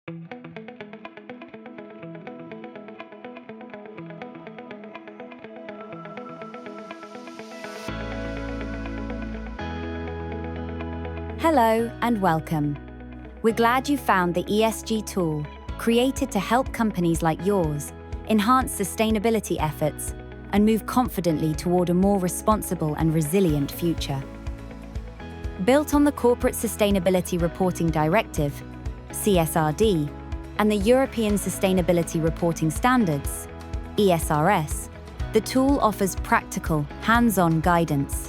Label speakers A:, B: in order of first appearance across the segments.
A: Hello and welcome. We're glad you found the ESG tool, created to help companies like yours enhance sustainability efforts and move confidently toward a more responsible and resilient future. Built on the Corporate Sustainability Reporting Directive, CSRD, and the European Sustainability Reporting Standards, ESRS, the tool offers practical, hands-on guidance.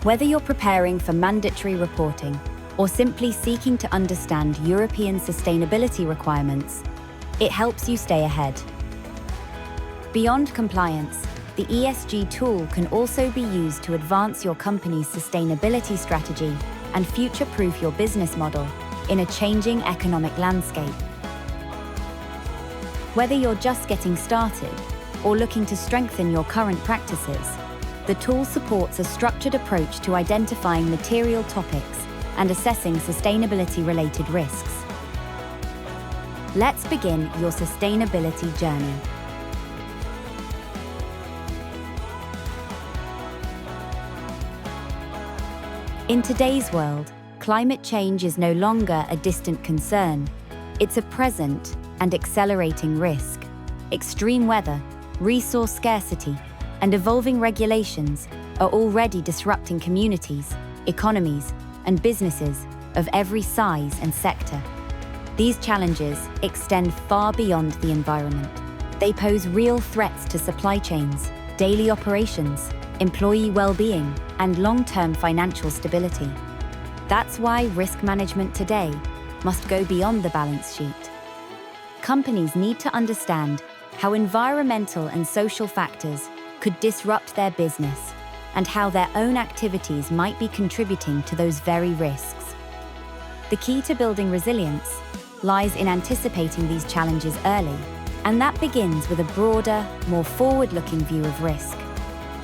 A: Whether you're preparing for mandatory reporting or simply seeking to understand European sustainability requirements, it helps you stay ahead. Beyond compliance, the ESG tool can also be used to advance your company's sustainability strategy and future-proof your business model in a changing economic landscape. Whether you're just getting started or looking to strengthen your current practices, the tool supports a structured approach to identifying material topics and assessing sustainability-related risks. Let's begin your sustainability journey. In today's world, climate change is no longer a distant concern. It's a present and accelerating risk. Extreme weather, resource scarcity, and evolving regulations are already disrupting communities, economies, and businesses of every size and sector. These challenges extend far beyond the environment. They pose real threats to supply chains, daily operations, employee well-being, and long-term financial stability. That's why risk management today must go beyond the balance sheet. Companies need to understand how environmental and social factors could disrupt their business and how their own activities might be contributing to those very risks. The key to building resilience lies in anticipating these challenges early, and that begins with a broader, more forward-looking view of risk,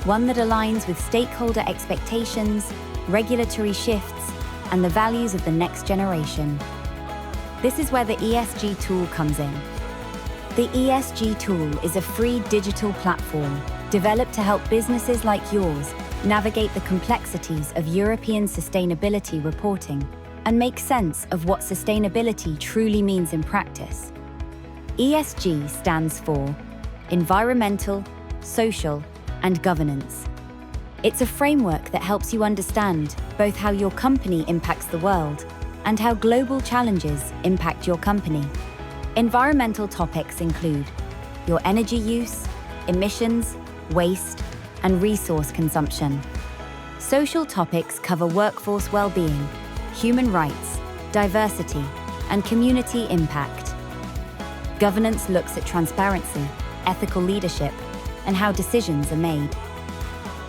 A: one that aligns with stakeholder expectations, regulatory shifts, and the values of the next generation. This is where the ESG tool comes in. The ESG tool is a free digital platform developed to help businesses like yours navigate the complexities of European sustainability reporting and make sense of what sustainability truly means in practice. ESG stands for Environmental, Social, and Governance. It's a framework that helps you understand both how your company impacts the world and how global challenges impact your company. Environmental topics include your energy use, emissions, waste, and resource consumption. Social topics cover workforce well-being, human rights, diversity, and community impact. Governance looks at transparency, ethical leadership, and how decisions are made.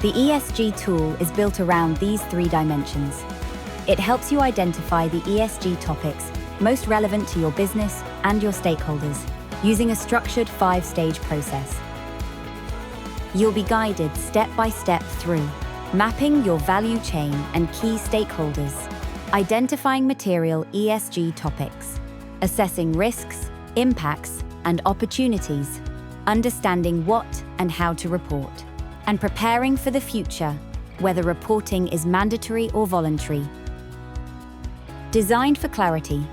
A: The ESG tool is built around these three dimensions. It helps you identify the ESG topics most relevant to your business and your stakeholders, using a structured 5-stage process. You'll be guided step by step through mapping your value chain and key stakeholders, identifying material ESG topics, assessing risks, impacts, and opportunities, understanding what and how to report, and preparing for the future, whether reporting is mandatory or voluntary. Designed for clarity,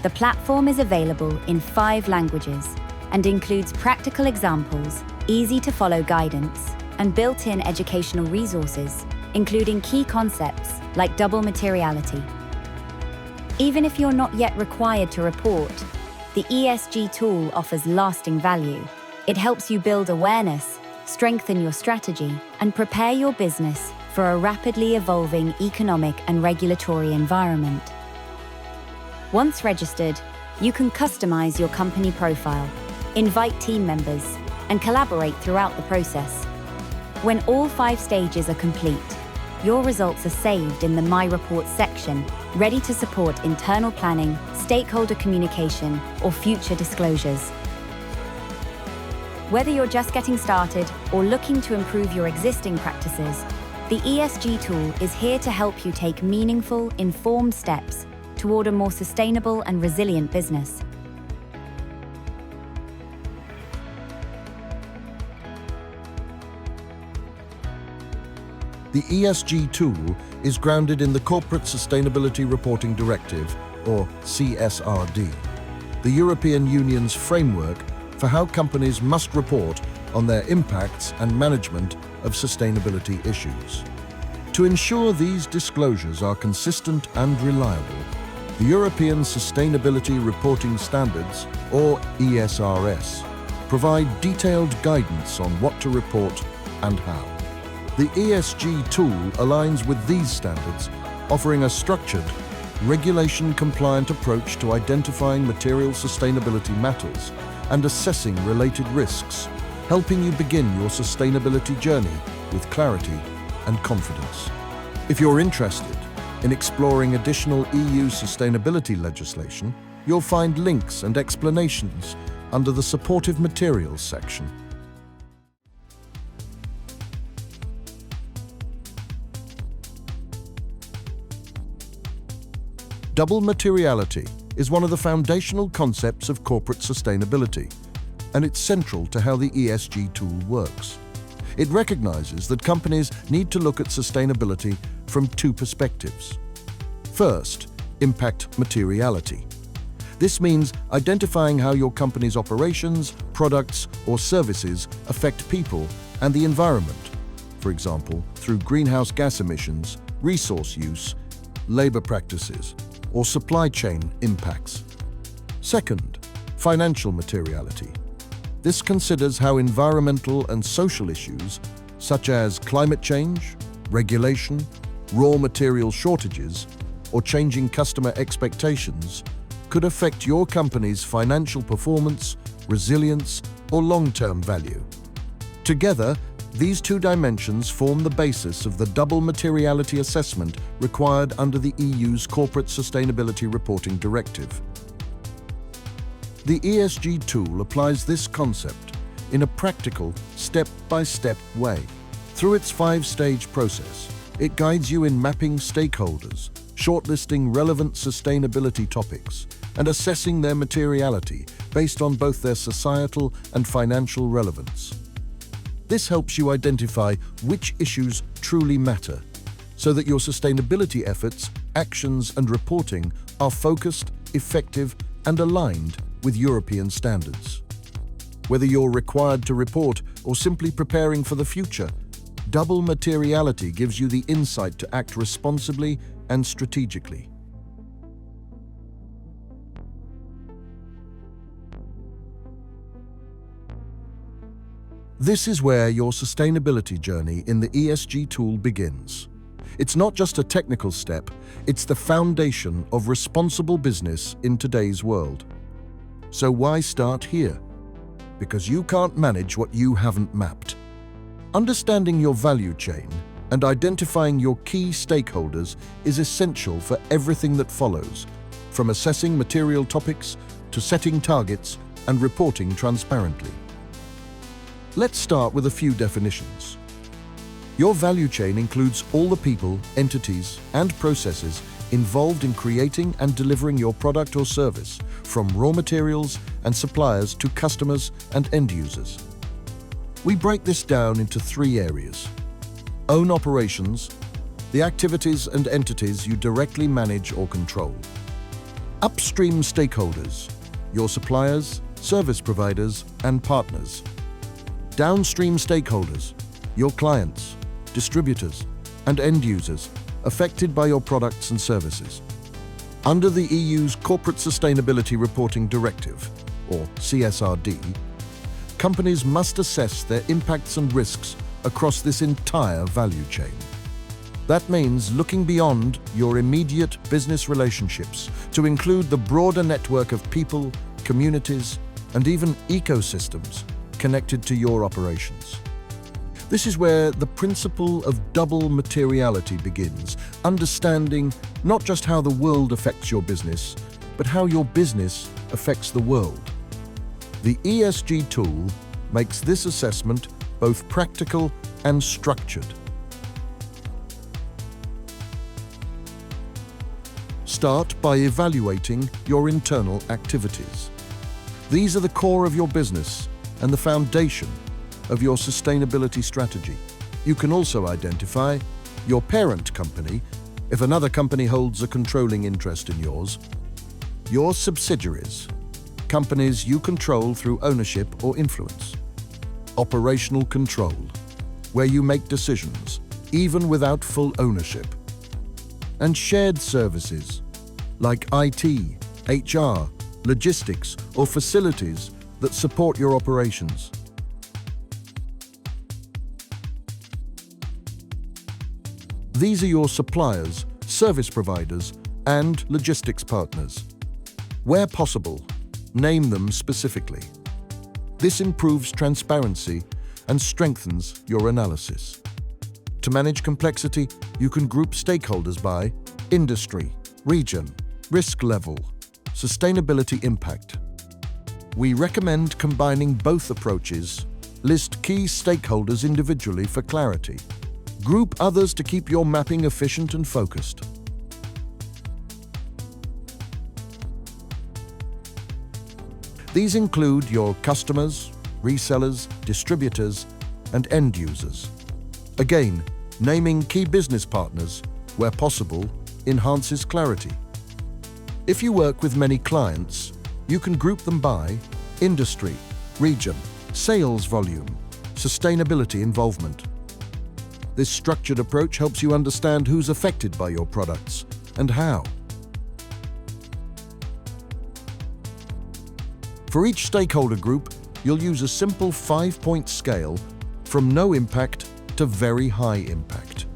A: the platform is available in 5 languages and includes practical examples, easy-to-follow guidance, and built-in educational resources, including key concepts like double materiality. Even if you're not yet required to report, the ESG tool offers lasting value. It helps you build awareness, strengthen your strategy, and prepare your business for a rapidly evolving economic and regulatory environment. Once registered, you can customize your company profile, invite team members, and collaborate throughout the process. When all 5 stages are complete, your results are saved in the My Reports section, ready to support internal planning, stakeholder communication, or future disclosures. Whether you're just getting started or looking to improve your existing practices, the ESG tool is here to help you take meaningful, informed steps toward a more sustainable and resilient business.
B: The ESG tool is grounded in the Corporate Sustainability Reporting Directive, or CSRD, the European Union's framework for how companies must report on their impacts and management of sustainability issues. To ensure these disclosures are consistent and reliable, the European Sustainability Reporting Standards, or ESRS, provide detailed guidance on what to report and how. The ESG tool aligns with these standards, offering a structured, regulation-compliant approach to identifying material sustainability matters and assessing related risks, helping you begin your sustainability journey with clarity and confidence. If you're interested in exploring additional EU sustainability legislation, you'll find links and explanations under the Supportive Materials section. Double materiality is one of the foundational concepts of corporate sustainability, and it's central to how the ESG tool works. It recognizes that companies need to look at sustainability from two perspectives. First, impact materiality. This means identifying how your company's operations, products, or services affect people and the environment, for example, through greenhouse gas emissions, resource use, labor practices, or supply chain impacts. Second, financial materiality. This considers how environmental and social issues, such as climate change, regulation, raw material shortages, or changing customer expectations, could affect your company's financial performance, resilience, or long-term value. Together, these two dimensions form the basis of the double materiality assessment required under the EU's Corporate Sustainability Reporting Directive. The ESG tool applies this concept in a practical, step-by-step way. Through its 5-stage process, it guides you in mapping stakeholders, shortlisting relevant sustainability topics, and assessing their materiality based on both their societal and financial relevance. This helps you identify which issues truly matter, so that your sustainability efforts, actions, and reporting are focused, effective, and aligned with European standards. Whether you're required to report or simply preparing for the future, double materiality gives you the insight to act responsibly and strategically. This is where your sustainability journey in the ESG tool begins. It's not just a technical step, it's the foundation of responsible business in today's world. So why start here? Because you can't manage what you haven't mapped. Understanding your value chain and identifying your key stakeholders is essential for everything that follows, from assessing material topics to setting targets and reporting transparently. Let's start with a few definitions. Your value chain includes all the people, entities, and processes involved in creating and delivering your product or service, from raw materials and suppliers to customers and end users. We break this down into 3 areas. Own operations, the activities and entities you directly manage or control. Upstream stakeholders, your suppliers, service providers, and partners. Downstream stakeholders, your clients, distributors, and end users affected by your products and services. Under the EU's Corporate Sustainability Reporting Directive, or CSRD, companies must assess their impacts and risks across this entire value chain. That means looking beyond your immediate business relationships to include the broader network of people, communities, and even ecosystems connected to your operations. This is where the principle of double materiality begins, understanding not just how the world affects your business, but how your business affects the world. The ESG tool makes this assessment both practical and structured. Start by evaluating your internal activities. These are the core of your business and the foundation of your sustainability strategy. You can also identify your parent company, if another company holds a controlling interest in yours, your subsidiaries, companies you control through ownership or influence, operational control, where you make decisions, even without full ownership, and shared services, like IT, HR, logistics, or facilities that support your operations. These are your suppliers, service providers, and logistics partners. Where possible, name them specifically. This improves transparency and strengthens your analysis. To manage complexity, you can group stakeholders by industry, region, risk level, sustainability impact. We recommend combining both approaches. List key stakeholders individually for clarity. Group others to keep your mapping efficient and focused. These include your customers, resellers, distributors, and end users. Again, naming key business partners, where possible, enhances clarity. If you work with many clients, you can group them by industry, region, sales volume, sustainability involvement. This structured approach helps you understand who's affected by your products and how. For each stakeholder group, you'll use a simple 5-point scale from no impact to very high impact.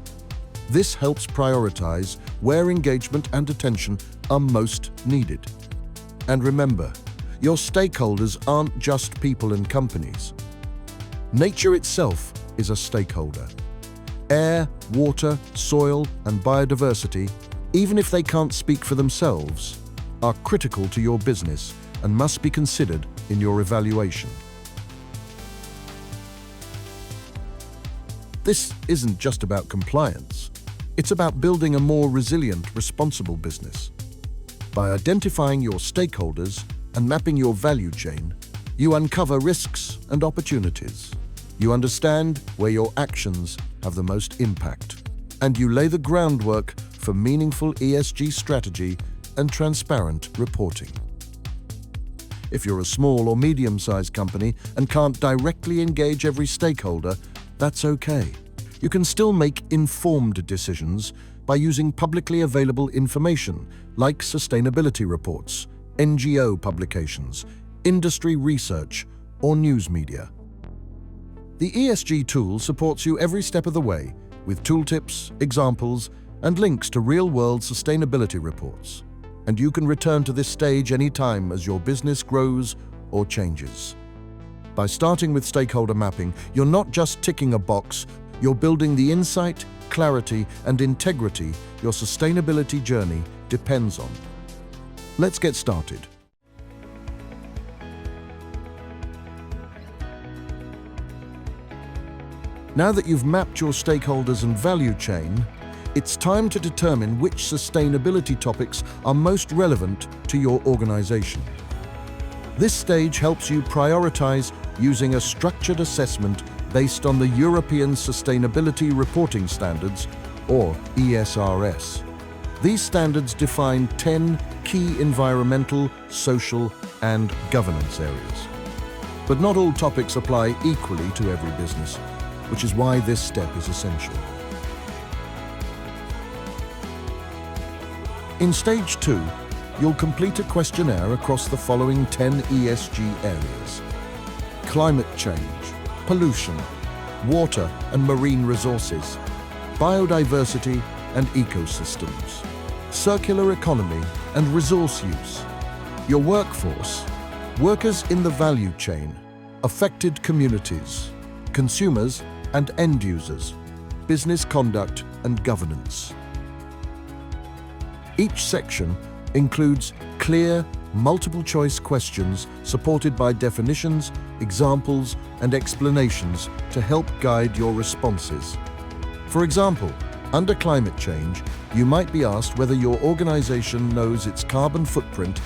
B: This helps prioritize where engagement and attention are most needed. And remember, your stakeholders aren't just people and companies. Nature itself is a stakeholder. Air, water, soil, and biodiversity, even if they can't speak for themselves, are critical to your business and must be considered in your evaluation. This isn't just about compliance. It's about building a more resilient, responsible business. By identifying your stakeholders and mapping your value chain, you uncover risks and opportunities. You understand where your actions have the most impact, and you lay the groundwork for meaningful ESG strategy and transparent reporting. If you're a small or medium-sized company and can't directly engage every stakeholder, that's okay. You can still make informed decisions by using publicly available information like sustainability reports, NGO publications, industry research, or news media. The ESG tool supports you every step of the way with tooltips, examples, and links to real-world sustainability reports. And you can return to this stage anytime as your business grows or changes. By starting with stakeholder mapping, you're not just ticking a box, you're building the insight, clarity, and integrity your sustainability journey depends on. Let's get started. Now that you've mapped your stakeholders and value chain, it's time to determine which sustainability topics are most relevant to your organization. This stage helps you prioritize using a structured assessment based on the European Sustainability Reporting Standards, or ESRS. These standards define 10 key environmental, social, and governance areas. But not all topics apply equally to every business, which is why this step is essential. In Stage 2, you'll complete a questionnaire across the following 10 ESG areas: climate change, pollution, water and marine resources, biodiversity and ecosystems, circular economy and resource use, your workforce, workers in the value chain, affected communities, consumers and end users, business conduct and governance. Each section includes clear, multiple-choice questions supported by definitions, examples, and explanations to help guide your responses. For example, under climate change, you might be asked whether your organization knows its carbon footprint,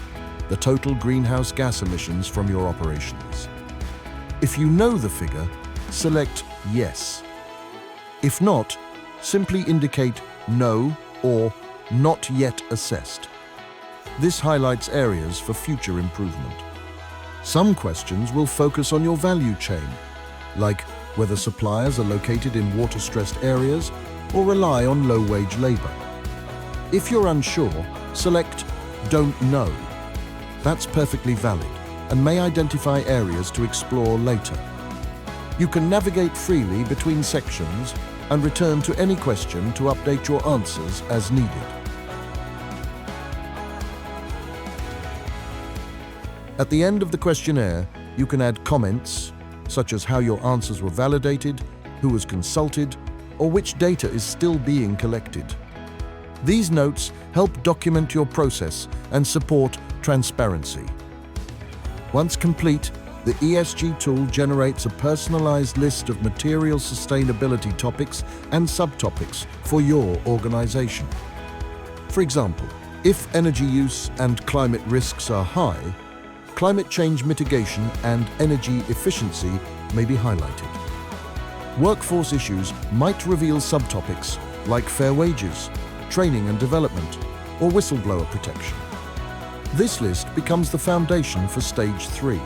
B: the total greenhouse gas emissions from your operations. If you know the figure, select Yes. If not, simply indicate no or not yet assessed. This highlights areas for future improvement. Some questions will focus on your value chain, like whether suppliers are located in water-stressed areas or rely on low-wage labor. If you're unsure, select Don't Know. That's perfectly valid and may identify areas to explore later. You can navigate freely between sections and return to any question to update your answers as needed. At the end of the questionnaire, you can add comments, such as how your answers were validated, who was consulted, or which data is still being collected. These notes help document your process and support transparency. Once complete, the ESG tool generates a personalized list of material sustainability topics and subtopics for your organization. For example, if energy use and climate risks are high, climate change mitigation and energy efficiency may be highlighted. Workforce issues might reveal subtopics like fair wages, training and development, or whistleblower protection. This list becomes the foundation for Stage 3,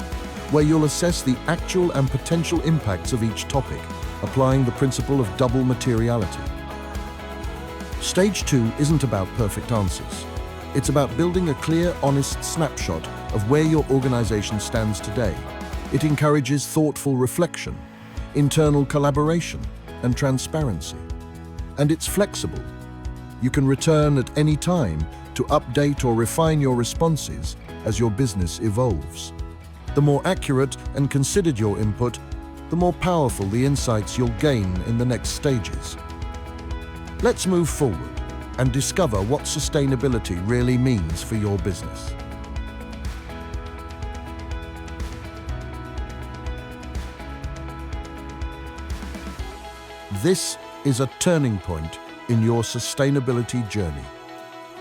B: where you'll assess the actual and potential impacts of each topic, applying the principle of double materiality. Stage 2 isn't about perfect answers. It's about building a clear, honest snapshot of where your organization stands today. It encourages thoughtful reflection, internal collaboration, and transparency. And it's flexible. You can return at any time to update or refine your responses as your business evolves. The more accurate and considered your input, the more powerful the insights you'll gain in the next stages. Let's move forward and discover what sustainability really means for your business. This is a turning point in your sustainability journey.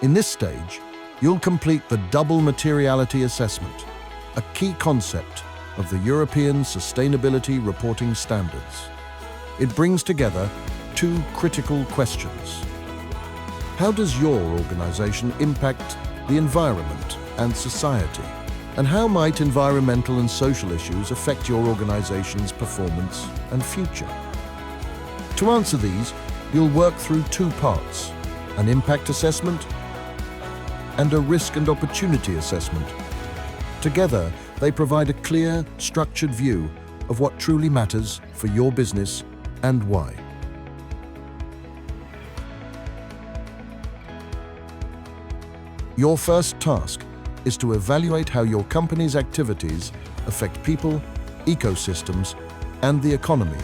B: In this stage, you'll complete the double materiality assessment, a key concept of the European Sustainability Reporting Standards. It brings together two critical questions. How does your organization impact the environment and society? And how might environmental and social issues affect your organization's performance and future? To answer these, you'll work through two parts: an impact assessment and a risk and opportunity assessment. Together, they provide a clear, structured view of what truly matters for your business and why. Your first task is to evaluate how your company's activities affect people, ecosystems, and the economy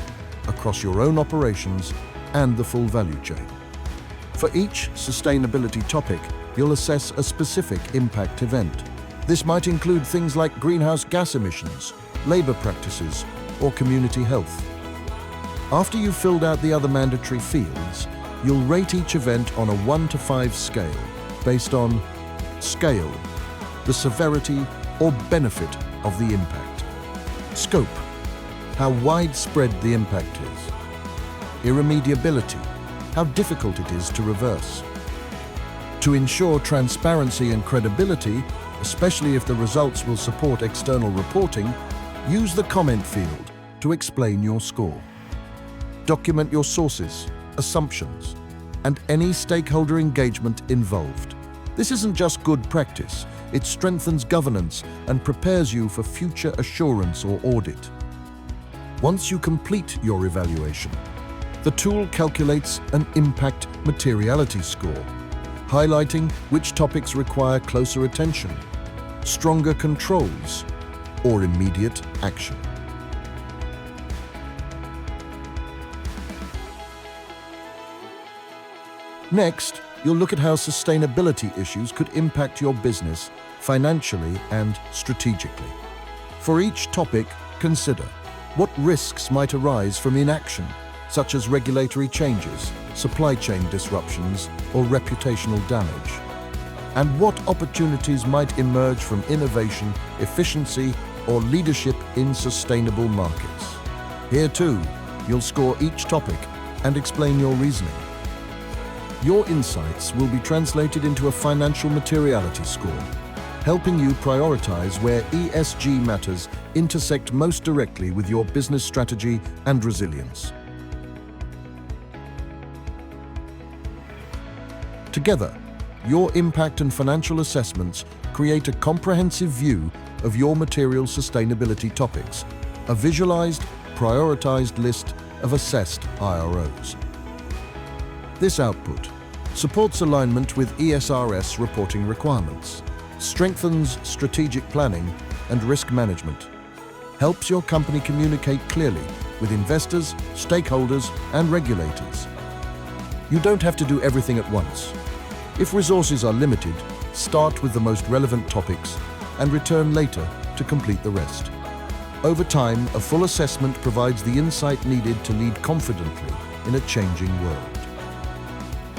B: across your own operations and the full value chain. For each sustainability topic, you'll assess a specific impact event. This might include things like greenhouse gas emissions, labor practices, or community health. After you've filled out the other mandatory fields, you'll rate each event on a 1 to 5 scale, based on scale, the severity or benefit of the impact. Scope, how widespread the impact is. Irremediability, how difficult it is to reverse. To ensure transparency and credibility, especially if the results will support external reporting, use the comment field to explain your score. Document your sources, assumptions, and any stakeholder engagement involved. This isn't just good practice, it strengthens governance and prepares you for future assurance or audit. Once you complete your evaluation, the tool calculates an impact materiality score, highlighting which topics require closer attention, stronger controls, or immediate action. Next, you'll look at how sustainability issues could impact your business financially and strategically. For each topic, consider what risks might arise from inaction, such as regulatory changes, supply chain disruptions, or reputational damage. And what opportunities might emerge from innovation, efficiency, or leadership in sustainable markets. Here too, you'll score each topic and explain your reasoning. Your insights will be translated into a financial materiality score, helping you prioritize where ESG matters intersect most directly with your business strategy and resilience. Together, your impact and financial assessments create a comprehensive view of your material sustainability topics, a visualized, prioritized list of assessed IROs. This output supports alignment with ESRS reporting requirements, strengthens strategic planning and risk management, helps your company communicate clearly with investors, stakeholders, and regulators. You don't have to do everything at once. If resources are limited, start with the most relevant topics and return later to complete the rest. Over time, a full assessment provides the insight needed to lead confidently in a changing world.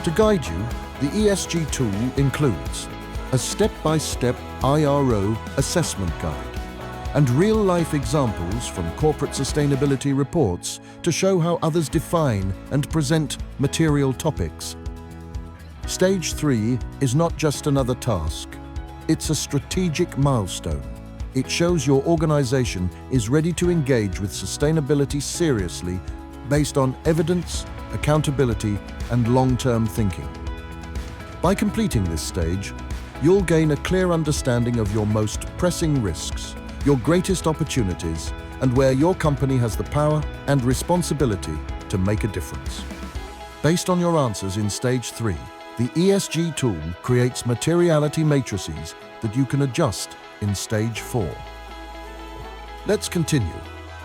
B: To guide you, the ESG tool includes a step-by-step IRO assessment guide and real-life examples from corporate sustainability reports to show how others define and present material topics. Stage 3 is not just another task. It's a strategic milestone. It shows your organization is ready to engage with sustainability seriously based on evidence, accountability, and long-term thinking. By completing this stage, you'll gain a clear understanding of your most pressing risks, your greatest opportunities, and where your company has the power and responsibility to make a difference. Based on your answers in Stage 3, the ESG tool creates materiality matrices that you can adjust in Stage 4. Let's continue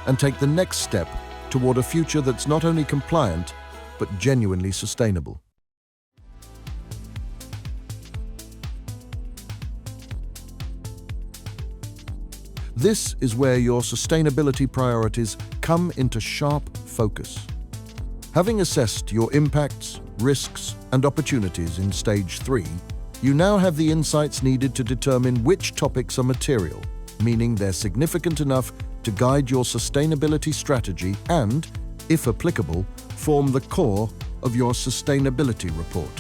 B: and take the next step toward a future that's not only compliant, but genuinely sustainable. This is where your sustainability priorities come into sharp focus. Having assessed your impacts, risks, and opportunities in Stage 3, you now have the insights needed to determine which topics are material, meaning they're significant enough to guide your sustainability strategy and, if applicable, form the core of your sustainability report.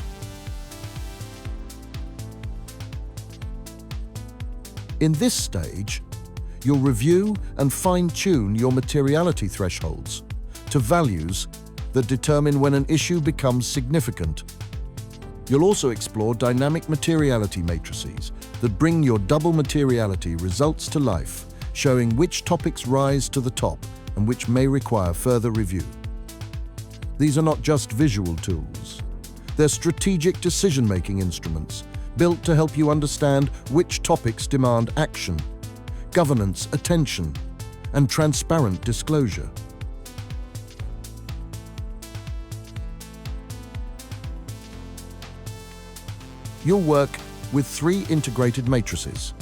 B: In this stage, you'll review and fine-tune your materiality thresholds to values that determine when an issue becomes significant. You'll also explore dynamic materiality matrices that bring your double materiality results to life, showing which topics rise to the top and which may require further review. These are not just visual tools. They're strategic decision-making instruments built to help you understand which topics demand action, governance, attention, and transparent disclosure. You'll work with 3 integrated matrices.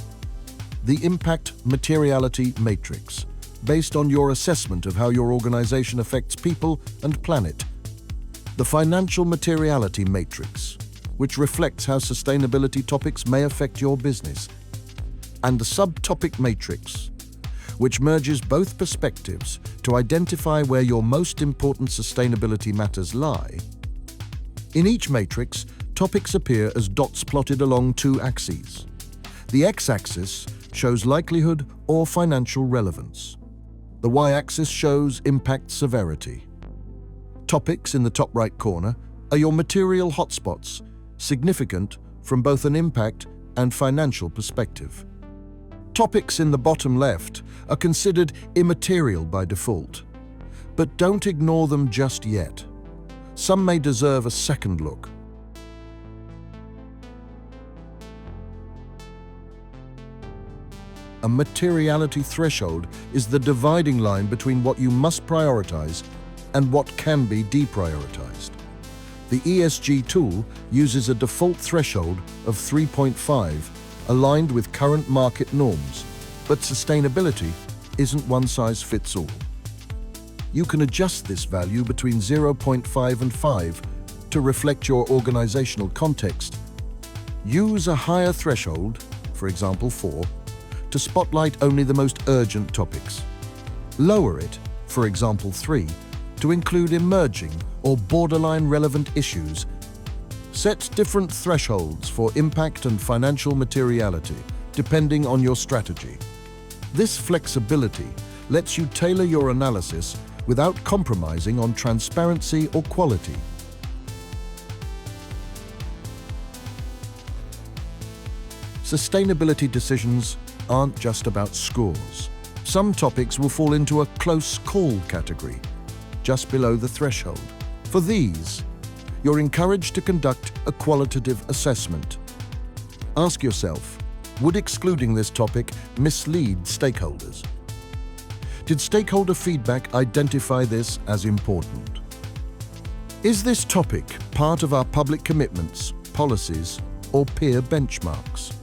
B: The Impact Materiality Matrix, based on your assessment of how your organization affects people and planet. The Financial Materiality Matrix, which reflects how sustainability topics may affect your business. And the Subtopic Matrix, which merges both perspectives to identify where your most important sustainability matters lie. In each matrix, topics appear as dots plotted along 2 axes. The x-axis shows likelihood or financial relevance. The y-axis shows impact severity. Topics in the top right corner are your material hotspots, significant from both an impact and financial perspective. Topics in the bottom left are considered immaterial by default, but don't ignore them just yet. Some may deserve a second look. A materiality threshold is the dividing line between what you must prioritize and what can be deprioritized. The ESG tool uses a default threshold of 3.5, aligned with current market norms, but sustainability isn't one size fits all. You can adjust this value between 0.5 and 5 to reflect your organizational context. Use a higher threshold, for example 4, to spotlight only the most urgent topics. Lower it, for example 3, to include emerging or borderline relevant issues. Set different thresholds for impact and financial materiality, depending on your strategy. This flexibility lets you tailor your analysis without compromising on transparency or quality. Sustainability decisions aren't just about scores. Some topics will fall into a close call category, just below the threshold. For these, you're encouraged to conduct a qualitative assessment. Ask yourself, would excluding this topic mislead stakeholders? Did stakeholder feedback identify this as important? Is this topic part of our public commitments, policies, or peer benchmarks?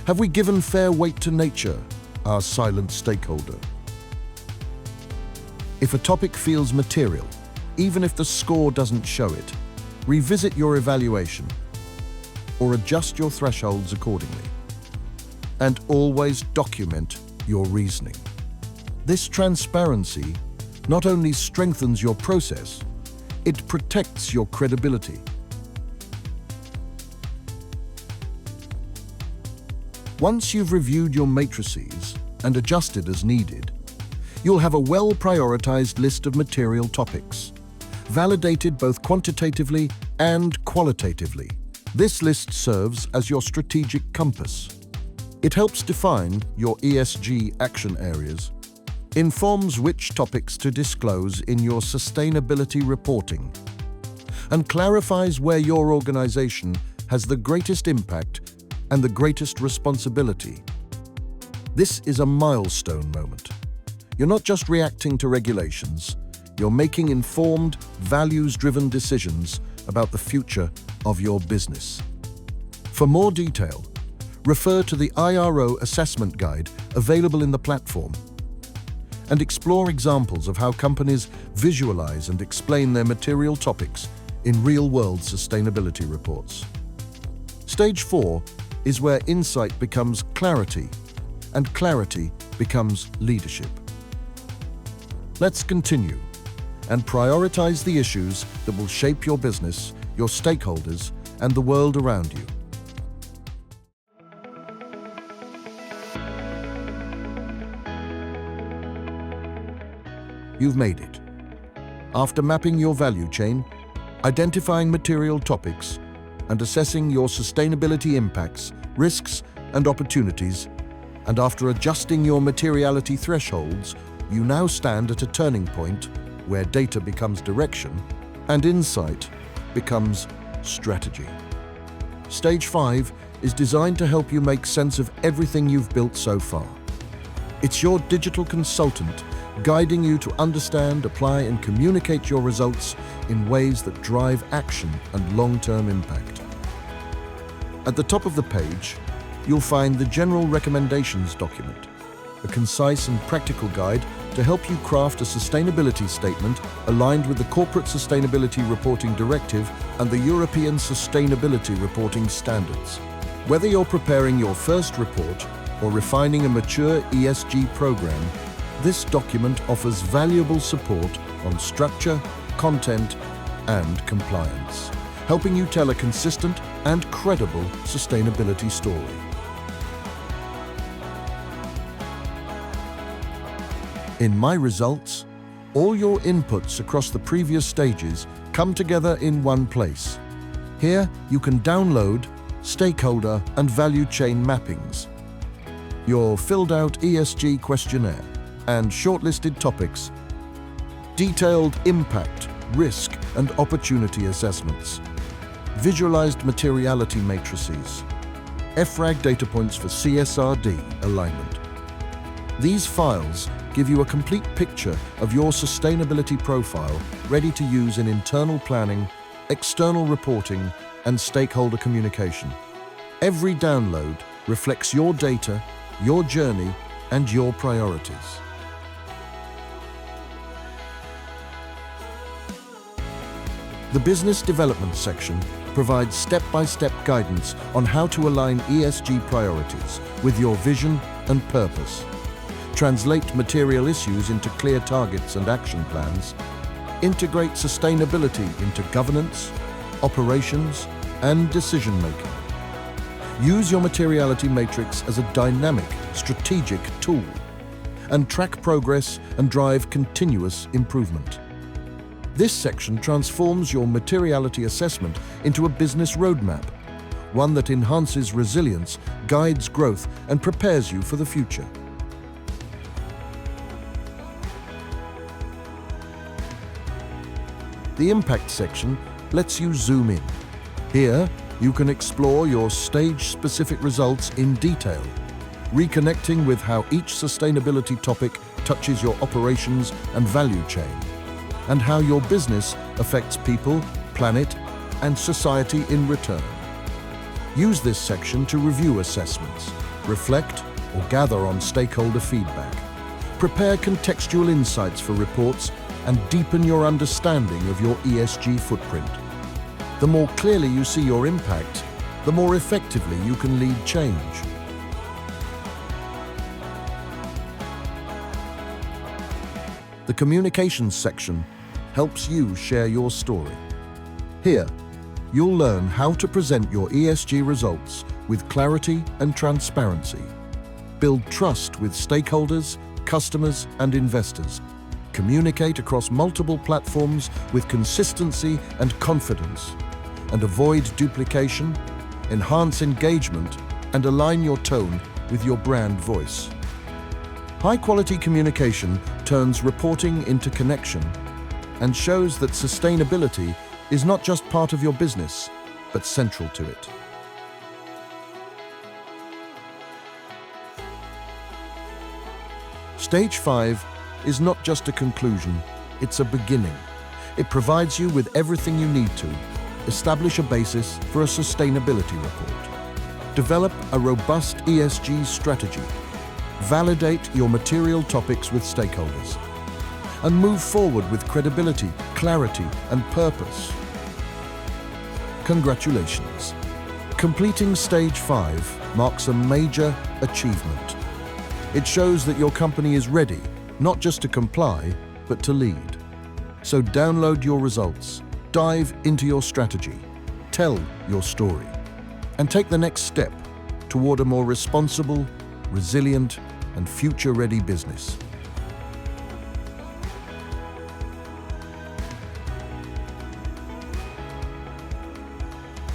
B: Have we given fair weight to nature, our silent stakeholder? If a topic feels material, even if the score doesn't show it, revisit your evaluation or adjust your thresholds accordingly. And always document your reasoning. This transparency not only strengthens your process, it protects your credibility. Once you've reviewed your matrices and adjusted as needed, you'll have a well-prioritized list of material topics, validated both quantitatively and qualitatively. This list serves as your strategic compass. It helps define your ESG action areas, informs which topics to disclose in your sustainability reporting, and clarifies where your organization has the greatest impact and the greatest responsibility. This is a milestone moment. You're not just reacting to regulations, you're making informed, values-driven decisions about the future of your business. For more detail, refer to the IRO assessment guide available in the platform and explore examples of how companies visualize and explain their material topics in real-world sustainability reports. Stage 4 is where insight becomes clarity and clarity becomes leadership. Let's continue and prioritize the issues that will shape your business, your stakeholders, and the world around you. You've made it. After mapping your value chain, identifying material topics, and assessing your sustainability impacts, risks, and opportunities, and after adjusting your materiality thresholds, you now stand at a turning point where data becomes direction and insight becomes strategy. Stage 5 is designed to help you make sense of everything you've built so far. It's your digital consultant guiding you to understand, apply, and communicate your results in ways that drive action and long-term impact. At the top of the page, you'll find the General Recommendations document, a concise and practical guide to help you craft a sustainability statement aligned with the Corporate Sustainability Reporting Directive and the European Sustainability Reporting Standards. Whether you're preparing your first report or refining a mature ESG program, this document offers valuable support on structure, content, and compliance, helping you tell a consistent and credible sustainability story. In My Results, all your inputs across the previous stages come together in one place. Here, you can download stakeholder and value chain mappings, your filled-out ESG questionnaire, and shortlisted topics, detailed impact, risk, and opportunity assessments, visualized materiality matrices, EFRAG data points for CSRD alignment. These files give you a complete picture of your sustainability profile ready to use in internal planning, external reporting, and stakeholder communication. Every download reflects your data, your journey, and your priorities. The Business Development section provides step-by-step guidance on how to align ESG priorities with your vision and purpose, translate material issues into clear targets and action plans, integrate sustainability into governance, operations, and decision-making. Use your materiality matrix as a dynamic, strategic tool and track progress and drive continuous improvement. This section transforms your materiality assessment into a business roadmap, one that enhances resilience, guides growth, and prepares you for the future. The impact section lets you zoom in. Here, you can explore your stage-specific results in detail, reconnecting with how each sustainability topic touches your operations and value chain, and how your business affects people, planet, and society in return. Use this section to review assessments, reflect, or gather on stakeholder feedback. Prepare contextual insights for reports and deepen your understanding of your ESG footprint. The more clearly you see your impact, the more effectively you can lead change. The communications section helps you share your story. Here, you'll learn how to present your ESG results with clarity and transparency. Build trust with stakeholders, customers, and investors. Communicate across multiple platforms with consistency and confidence. And avoid duplication, enhance engagement, and align your tone with your brand voice. High-quality communication turns reporting into connection and shows that sustainability is not just part of your business, but central to it. Stage 5 is not just a conclusion, it's a beginning. It provides you with everything you need to establish a basis for a sustainability report. Develop a robust ESG strategy. Validate your material topics with stakeholders. And move forward with credibility, clarity, and purpose. Congratulations. Completing Stage 5 marks a major achievement. It shows that your company is ready, not just to comply, but to lead. So download your results, dive into your strategy, tell your story, and take the next step toward a more responsible, resilient, and future-ready business.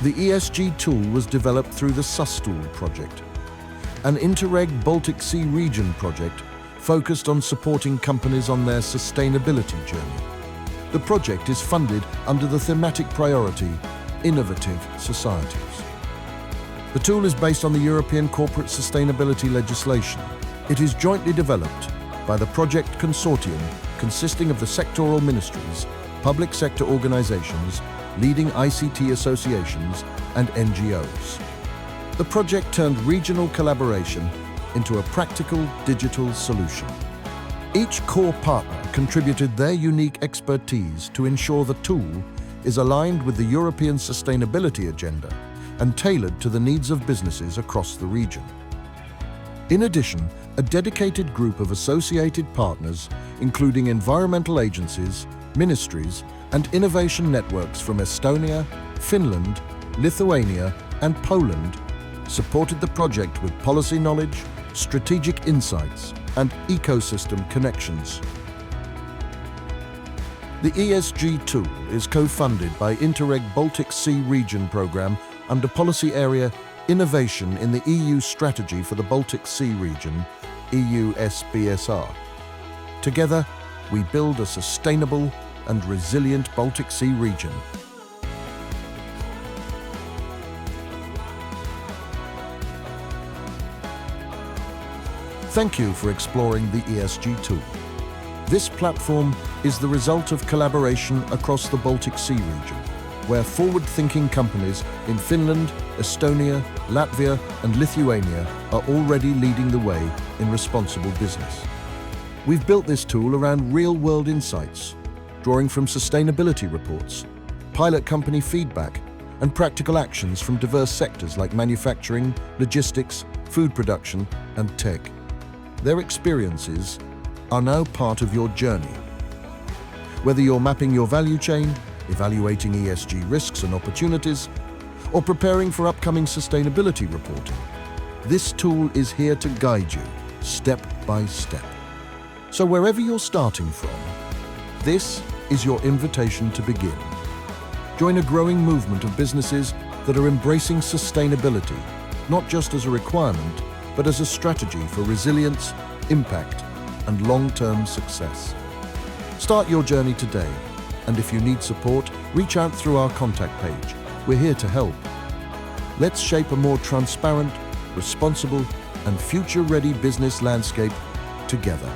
B: The ESG tool was developed through the Tool project, an Interreg Baltic Sea region project focused on supporting companies on their sustainability journey. The project is funded under the thematic priority, Innovative Societies. The tool is based on the European Corporate Sustainability legislation. It is jointly developed by the project consortium consisting of the sectoral ministries, public sector organizations, leading ICT associations, and NGOs. The project turned regional collaboration into a practical digital solution. Each core partner contributed their unique expertise to ensure the tool is aligned with the European sustainability agenda and tailored to the needs of businesses across the region. In addition, a dedicated group of associated partners, including environmental agencies, ministries, and innovation networks from Estonia, Finland, Lithuania, and Poland, supported the project with policy knowledge, strategic insights, and ecosystem connections. The ESG Tool is co-funded by Interreg Baltic Sea Region Programme under Policy Area Innovation in the EU Strategy for the Baltic Sea Region, EU SBSR. Together, we build a sustainable and resilient Baltic Sea region. Thank you for exploring the ESG Tool. This platform is the result of collaboration across the Baltic Sea region, where forward-thinking companies in Finland, Estonia, Latvia, and Lithuania are already leading the way in responsible business. We've built this tool around real-world insights, drawing from sustainability reports, pilot company feedback, and practical actions from diverse sectors like manufacturing, logistics, food production, and tech. Their experiences are now part of your journey. Whether you're mapping your value chain, evaluating ESG risks and opportunities, or preparing for upcoming sustainability reporting. This tool is here to guide you, step by step. So wherever you're starting from, this is your invitation to begin. Join a growing movement of businesses that are embracing sustainability, not just as a requirement, but as a strategy for resilience, impact, and long-term success. Start your journey today, and if you need support, reach out through our contact page. We're here to help. Let's shape a more transparent, responsible, and future-ready business landscape together.